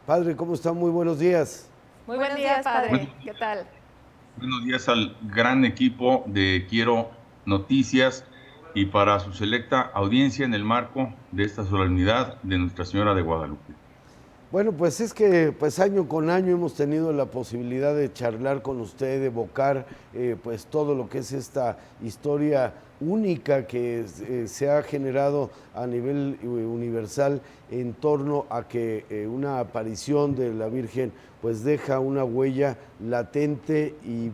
Padre, ¿cómo está? Muy buenos días. Muy buenos días, padre. ¿Qué tal? Buenos días al gran equipo de Quiero Noticias y para su selecta audiencia en el marco de esta solemnidad de Nuestra Señora de Guadalupe. Bueno, pues es que pues año con año hemos tenido la posibilidad de charlar con usted, de evocar pues todo lo que es esta historia única que se ha generado a nivel universal en torno a que una aparición de la Virgen pues deja una huella latente y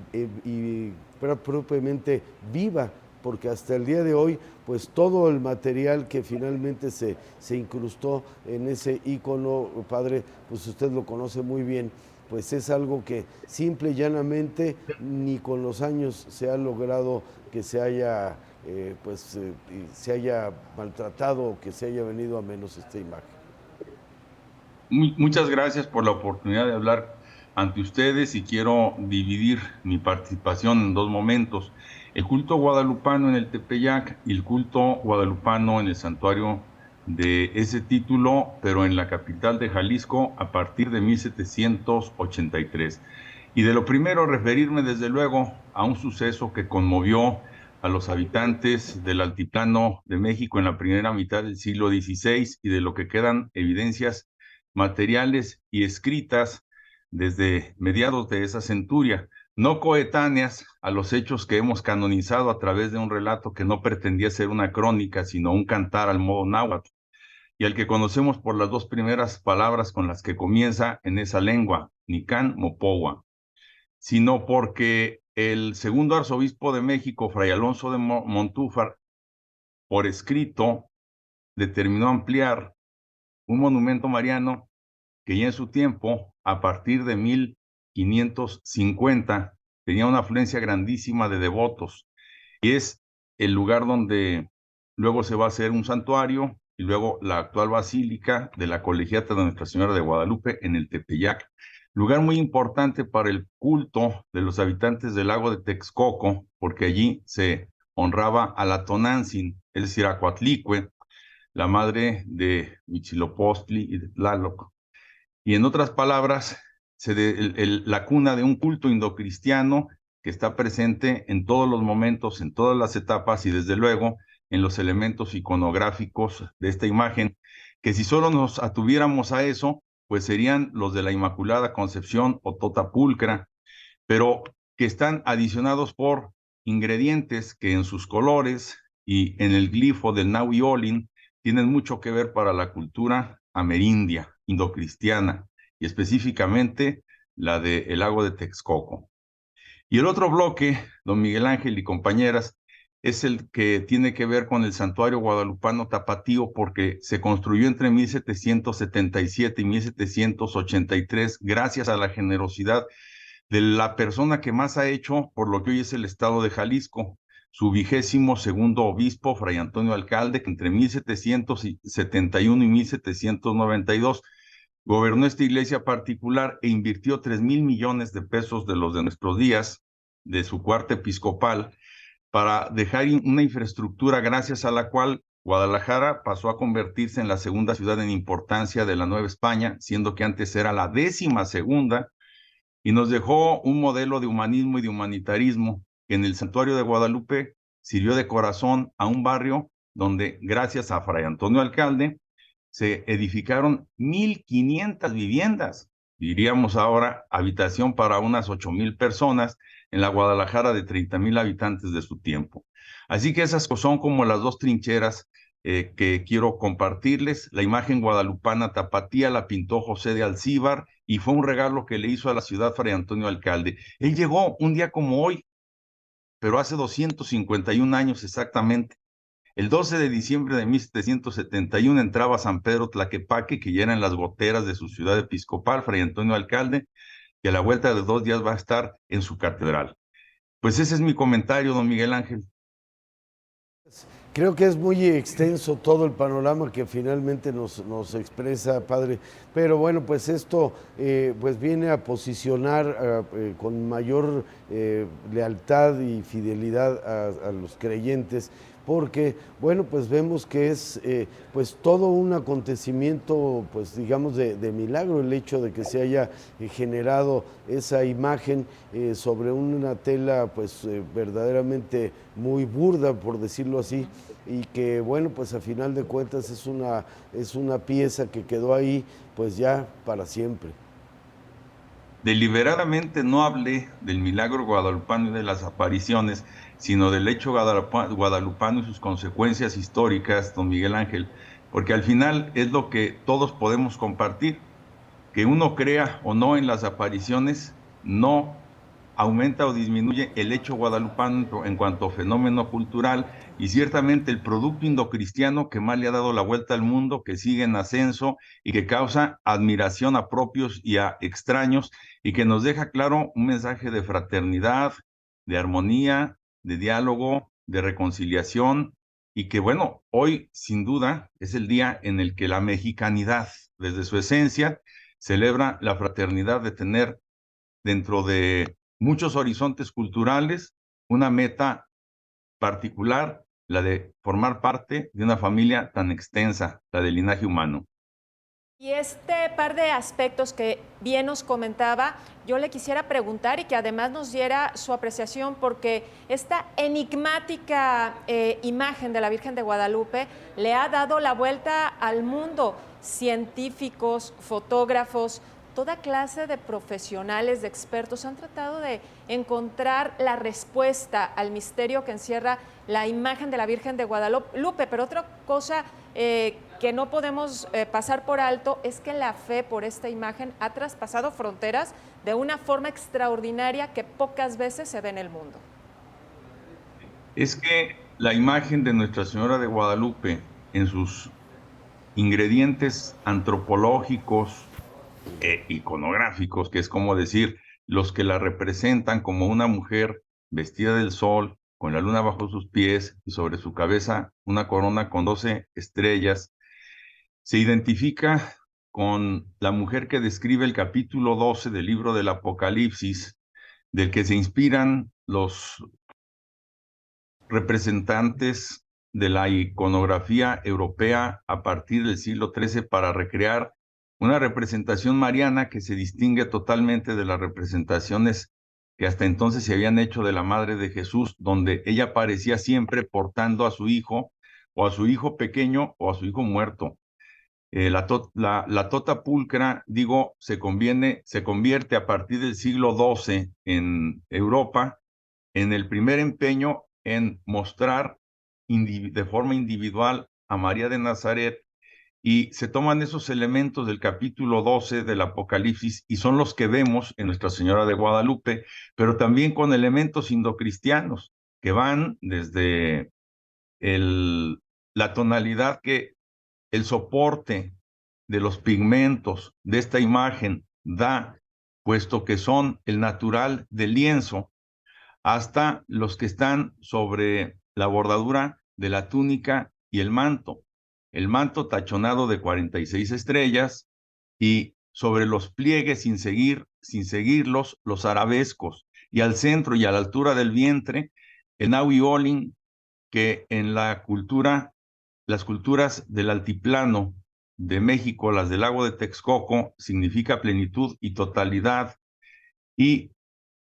propiamente viva, porque hasta el día de hoy pues todo el material que finalmente se incrustó en ese ícono, padre, pues usted lo conoce muy bien, pues es algo que simple y llanamente ni con los años se ha logrado que se haya se haya maltratado o que se haya venido a menos esta imagen. Muchas gracias por la oportunidad de hablar ante ustedes y quiero dividir mi participación en dos momentos: el culto guadalupano en el Tepeyac y el culto guadalupano en el santuario de ese título, pero en la capital de Jalisco a partir de 1783. Y de lo primero, referirme desde luego a un suceso que conmovió a los habitantes del altiplano de México en la primera mitad del siglo XVI y de lo que quedan evidencias materiales y escritas desde mediados de esa centuria, no coetáneas a los hechos que hemos canonizado a través de un relato que no pretendía ser una crónica, sino un cantar al modo náhuatl, y al que conocemos por las dos primeras palabras con las que comienza en esa lengua, Nican Mopowa, sino porque el segundo arzobispo de México, Fray Alonso de Montúfar, por escrito, determinó ampliar un monumento mariano que ya en su tiempo, a partir de 1550, tenía una afluencia grandísima de devotos, y es el lugar donde luego se va a hacer un santuario y luego la actual basílica de la Colegiata de Nuestra Señora de Guadalupe en el Tepeyac, lugar muy importante para el culto de los habitantes del lago de Texcoco, porque allí se honraba a la Tonantzin, es decir, a Coatlicue, la madre de Huitzilopochtli y de Tlaloc. Y en otras palabras, la cuna de un culto indocristiano que está presente en todos los momentos, en todas las etapas y desde luego en los elementos iconográficos de esta imagen, que si solo nos atuviéramos a eso, pues serían los de la Inmaculada Concepción o Totapulcra, pero que están adicionados por ingredientes que en sus colores y en el glifo del Nahui Olin tienen mucho que ver para la cultura amerindia, indocristiana, y específicamente la del lago de Texcoco. Y el otro bloque, don Miguel Ángel y compañeras, es el que tiene que ver con el santuario guadalupano tapatío, porque se construyó entre 1777 y 1783 gracias a la generosidad de la persona que más ha hecho por lo que hoy es el estado de Jalisco, su 22º obispo, Fray Antonio Alcalde, que entre 1771 y 1792 gobernó esta iglesia particular e invirtió 3,000 millones de pesos de los de nuestros días, de su cuarta episcopal, para dejar una infraestructura gracias a la cual Guadalajara pasó a convertirse en la segunda ciudad en importancia de la Nueva España, siendo que antes era la 12ª, y nos dejó un modelo de humanismo y de humanitarismo que en el Santuario de Guadalupe sirvió de corazón a un barrio donde, gracias a Fray Antonio Alcalde, se edificaron 1,500 viviendas, diríamos ahora habitación para unas 8,000 personas en la Guadalajara de 30,000 habitantes de su tiempo. Así que esas son como las dos trincheras que quiero compartirles. La imagen guadalupana tapatía la pintó José de Alcíbar y fue un regalo que le hizo a la ciudad Fray Antonio Alcalde. Él llegó un día como hoy, pero hace 251 años exactamente. El 12 de diciembre de 1771 entraba a San Pedro Tlaquepaque, que ya era en las goteras de su ciudad episcopal, Fray Antonio Alcalde, y a la vuelta de 2 días va a estar en su catedral. Pues ese es mi comentario, don Miguel Ángel. Creo que es muy extenso todo el panorama que finalmente nos expresa, padre, pero bueno, pues esto pues viene a posicionar con mayor lealtad y fidelidad a los creyentes, porque, bueno, pues vemos que es pues todo un acontecimiento, pues digamos, de milagro, el hecho de que se haya generado esa imagen sobre una tela, pues verdaderamente muy burda, por decirlo así, y que, bueno, pues a final de cuentas es una pieza que quedó ahí, pues ya para siempre. Deliberadamente no hablé del milagro guadalupano y de las apariciones, sino del hecho guadalupano y sus consecuencias históricas, don Miguel Ángel, porque al final es lo que todos podemos compartir. Que uno crea o no en las apariciones, no aumenta o disminuye el hecho guadalupano en cuanto a fenómeno cultural, y ciertamente el producto indocristiano que más le ha dado la vuelta al mundo, que sigue en ascenso y que causa admiración a propios y a extraños, y que nos deja claro un mensaje de fraternidad, de armonía, de diálogo, de reconciliación, y que bueno, hoy sin duda es el día en el que la mexicanidad, desde su esencia, celebra la fraternidad de tener dentro de muchos horizontes culturales una meta particular, la de formar parte de una familia tan extensa, la del linaje humano. Y este par de aspectos que bien nos comentaba, yo le quisiera preguntar y que además nos diera su apreciación, porque esta enigmática imagen de la Virgen de Guadalupe le ha dado la vuelta al mundo. Científicos, fotógrafos, toda clase de profesionales, de expertos han tratado de encontrar la respuesta al misterio que encierra la imagen de la Virgen de Guadalupe. Pero otra cosa que no podemos pasar por alto es que la fe por esta imagen ha traspasado fronteras de una forma extraordinaria que pocas veces se ve en el mundo. Es que la imagen de Nuestra Señora de Guadalupe, en sus ingredientes antropológicos e iconográficos, que es como decir, los que la representan como una mujer vestida del sol, con la luna bajo sus pies y sobre su cabeza una corona con 12 estrellas, se identifica con la mujer que describe el capítulo 12 del libro del Apocalipsis, del que se inspiran los representantes de la iconografía europea a partir del siglo XIII para recrear una representación mariana que se distingue totalmente de las representaciones que hasta entonces se habían hecho de la Madre de Jesús, donde ella aparecía siempre portando a su hijo, o a su hijo pequeño, o a su hijo muerto. La tota pulcra, digo, se convierte a partir del siglo XII en Europa en el primer empeño en mostrar de forma individual a María de Nazaret, y se toman esos elementos del capítulo 12 del Apocalipsis y son los que vemos en Nuestra Señora de Guadalupe, pero también con elementos indocristianos que van desde la tonalidad que el soporte de los pigmentos de esta imagen da, puesto que son el natural del lienzo, hasta los que están sobre la bordadura de la túnica y el manto tachonado de 46 estrellas, y sobre los pliegues sin seguirlos, los arabescos, y al centro y a la altura del vientre, el Nahui Olin, que en las culturas del altiplano de México, las del lago de Texcoco, significa plenitud y totalidad, y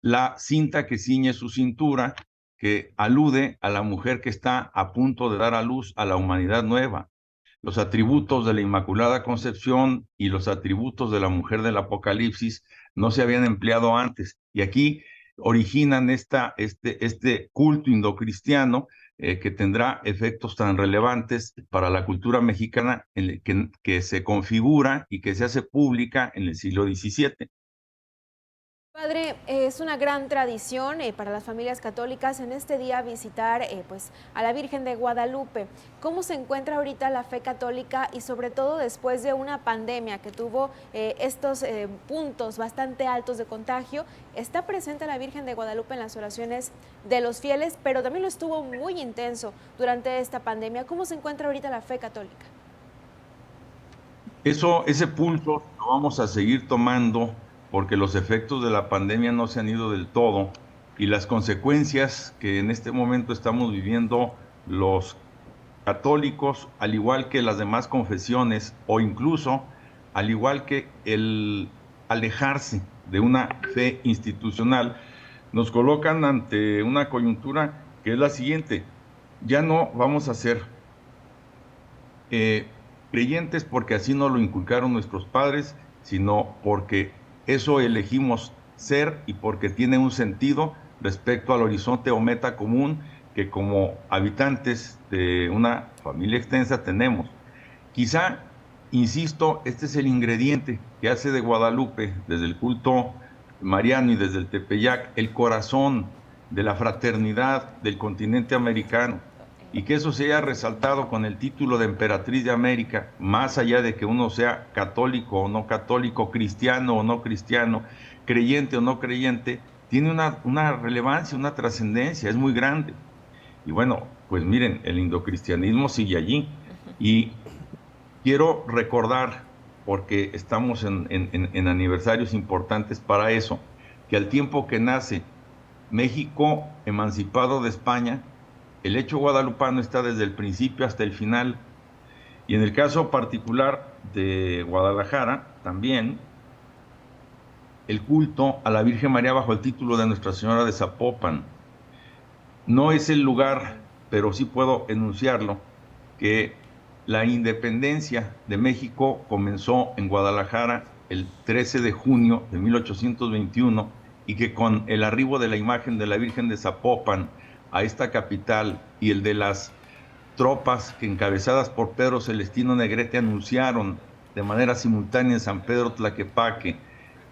la cinta que ciñe su cintura, que alude a la mujer que está a punto de dar a luz a la humanidad nueva. Los atributos de la Inmaculada Concepción y los atributos de la mujer del Apocalipsis no se habían empleado antes, y aquí originan este culto indocristiano que tendrá efectos tan relevantes para la cultura mexicana, que se configura y que se hace pública en el siglo XVII. Padre, es una gran tradición para las familias católicas en este día visitar pues, a la Virgen de Guadalupe. ¿Cómo se encuentra ahorita la fe católica y sobre todo después de una pandemia que tuvo estos puntos bastante altos de contagio? Está presente la Virgen de Guadalupe en las oraciones de los fieles, pero también lo estuvo muy intenso durante esta pandemia. ¿Cómo se encuentra ahorita la fe católica? Ese pulso lo vamos a seguir tomando porque los efectos de la pandemia no se han ido del todo, y las consecuencias que en este momento estamos viviendo los católicos, al igual que las demás confesiones, o incluso al igual que el alejarse de una fe institucional, nos colocan ante una coyuntura que es la siguiente: ya no vamos a ser creyentes porque así nos lo inculcaron nuestros padres, sino porque eso elegimos ser y porque tiene un sentido respecto al horizonte o meta común que como habitantes de una familia extensa tenemos. Quizá, insisto, este es el ingrediente que hace de Guadalupe, desde el culto mariano y desde el Tepeyac, el corazón de la fraternidad del continente americano, y que eso se haya resaltado con el título de Emperatriz de América, más allá de que uno sea católico o no católico, cristiano o no cristiano, creyente o no creyente, tiene una relevancia, una trascendencia, es muy grande. Y bueno, pues miren, el indocristianismo sigue allí. Y quiero recordar, porque estamos en aniversarios importantes para eso, que al tiempo que nace México emancipado de España, el hecho guadalupano está desde el principio hasta el final. Y en el caso particular de Guadalajara, también el culto a la Virgen María bajo el título de Nuestra Señora de Zapopan. No es el lugar, pero sí puedo enunciarlo, que la independencia de México comenzó en Guadalajara el 13 de junio de 1821 y que con el arribo de la imagen de la Virgen de Zapopan a esta capital y el de las tropas que encabezadas por Pedro Celestino Negrete anunciaron de manera simultánea en San Pedro Tlaquepaque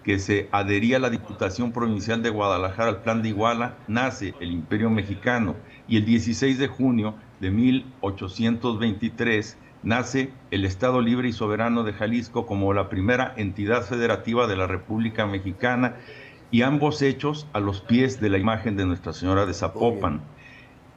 que se adhería a la Diputación Provincial de Guadalajara al Plan de Iguala, nace el Imperio Mexicano, y el 16 de junio de 1823 nace el Estado Libre y Soberano de Jalisco como la primera entidad federativa de la República Mexicana, y ambos hechos a los pies de la imagen de Nuestra Señora de Zapopan.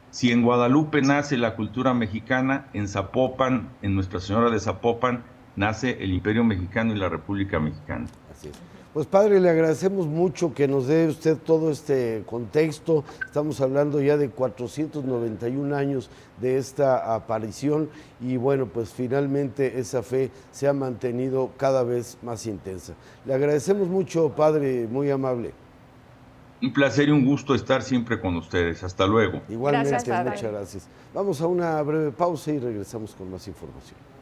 Si en Guadalupe nace la cultura mexicana, en Zapopan, en Nuestra Señora de Zapopan, nace el Imperio Mexicano y la República Mexicana. Así es. Pues padre, le agradecemos mucho que nos dé usted todo este contexto. Estamos hablando ya de 491 años de esta aparición y bueno, pues finalmente esa fe se ha mantenido cada vez más intensa. Le agradecemos mucho, padre, muy amable. Un placer y un gusto estar siempre con ustedes. Hasta luego. Igualmente, Gracias, padre. muchas gracias. Vamos a una breve pausa y regresamos con más información.